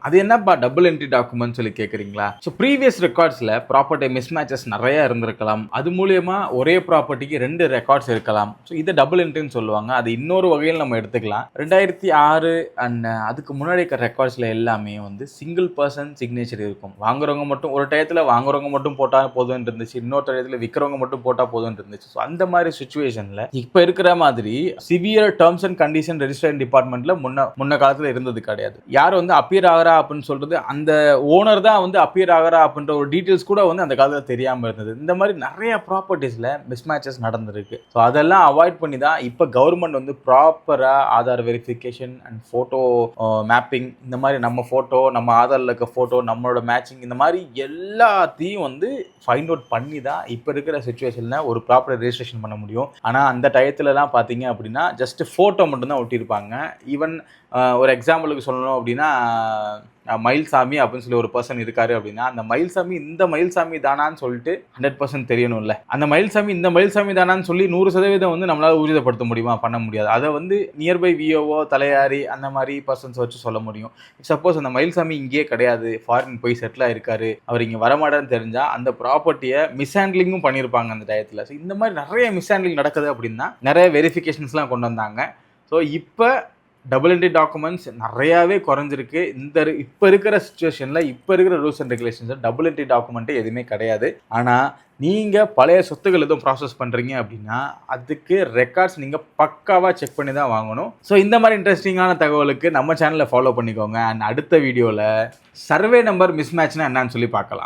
அது என்னப்பா double entry document சொல்லி கேட்குறீங்களா? ஸோ ப்ரீவியஸ் ரெக்கார்ட்ஸில் ப்ராப்பர்ட்டி மிஸ்மேச்சஸ் நிறைய இருந்திருக்கலாம். அது மூலியமா ஒரே ப்ராப்பர்ட்டிக்கு 2 ரெக்கார்ட்ஸ் இருக்கலாம். ஸோ இதை டபுள் என்ட்ரின்னு சொல்லுவாங்க. அது இன்னொரு வகையில் நம்ம எடுத்துக்கலாம். 2006 அண்ட் அதுக்கு முன்னாடி இருக்கிற ரெக்கார்ட்ஸில் எல்லாமே வந்து சிங்கிள் பர்சன் சிக்னேச்சர் இருக்கும். வாங்குறவங்க மட்டும் ஒரு டயத்தில் வாங்குறவங்க மட்டும் போட்டால் போதும்னு இருந்துச்சு, இன்னொரு டயத்தில் விற்கிறவங்க மட்டும் போட்டால் போதும்னு இருந்துச்சு. ஸோ அந்த மாதிரி சுச்சுவேஷனில் இப்போ இருக்கிற மாதிரி severe terms and condition registration டிபார்ட்மெண்ட்டில் முன்ன காலத்தில் இருந்தது கிடையாது. யார் வந்து அப்பியர் ஆகிறா அப்படின்னு சொல்றது அந்த ஓனர் தான் வந்து அப்பியர் ஆகிறா அப்படின்ற ஒரு டீட்டெயில்ஸ் கூட வந்து அந்த காலத்தில் தெரியாமல் இருந்தது. இந்த மாதிரி நிறைய ப்ராப்பர்ட்டிஸில் மிஸ்மேச்சஸ் நடந்திருக்கு. ஸோ அதெல்லாம் அவாய்ட் பண்ணி தான் இப்போ கவர்மெண்ட் வந்து ப்ராப்பராக Aadhaar verification and photo mapping, இந்த மாதிரி நம்ம ஃபோட்டோ, நம்ம ஆதாரில் இருக்க ஃபோட்டோ, நம்மளோட மேட்சிங், இந்த மாதிரி எல்லாத்தையும் வந்து ஃபைண்ட் அவுட் பண்ணி தான் இப்போ இருக்கிற சுச்சுவேஷனில் ஒரு ப்ராப்பர் ரெஜிஸ்ட்ரேஷன் பண்ண முடியும். ஆனால் அந்த டயத்துலலாம் பார்த்தீங்க அப்படின்னா ஜஸ்ட் ஃபோட்டோ மட்டும்தான் ஒட்டியிருப்பாங்க. ஈவன் ஒரு எக்ஸாம்பிளுக்கு சொல்லணும் அப்படின்னா மயில்சாமி அப்படின்னு சொல்லி ஒரு பர்சன் இருக்காரு அப்படின்னா அந்த மயில்சாமி இந்த மயில்சாமி தானான்னு சொல்லிட்டு 100% தெரியணும்ல. அந்த மயில்சாமி இந்த மயில்சாமி தானான்னு சொல்லி 100% வந்து நம்மளால ஊர்ஜிதப்படுத்த முடியுமா? பண்ண முடியாது. அதை வந்து நியர்பை விஓஓ, தலையாரி அந்த மாதிரி பர்சன்ஸ் வச்சு சொல்ல முடியும். சப்போஸ் அந்த மயில்சாமி இங்கேயே கிடையாது, ஃபாரின் போய் செட்டில் ஆயிருக்காரு, அவர் இங்கே வரமாட்டான்னு தெரிஞ்சால் அந்த ப்ராப்பர்ட்டியை மிஸ்ஹேண்ட்லிங்கும் பண்ணியிருப்பாங்க அந்த டயத்தில். ஸோ இந்த மாதிரி நிறைய மிஸ்ஹேண்ட்லிங் நடக்குது அப்படின்னா நிறைய வெரிஃபிகேஷன்ஸ்லாம் கொண்டு வந்தாங்க. ஸோ இப்போ டபுள் என்ட்ரி டாக்குமெண்ட்ஸ் நிறையாவே குறைஞ்சிருக்கு. இப்போ இருக்கிற சுச்சுவேஷனில் இப்போ இருக்கிற ரூல்ஸ் அண்ட் ரெகுலேஷன்ஸில் டபுள் என்ட்ரி டாக்குமெண்ட்டே எதுவுமே கிடையாது. ஆனால் நீங்கள் பழைய சொத்துக்கள் எதுவும் ப்ராசஸ் பண்ணுறீங்க அப்படின்னா அதுக்கு ரெக்கார்ட்ஸ் நீங்கள் பக்காவாக செக் பண்ணி தான் வாங்கணும். ஸோ இந்த மாதிரி இன்ட்ரெஸ்டிங்கான தகவலுக்கு நம்ம சேனலை ஃபாலோ பண்ணிக்கோங்க. அண்ட் அடுத்த வீடியோவில் சர்வே நம்பர் மிஸ்மேட்ச்னா என்னன்னு சொல்லி பார்க்கலாம்.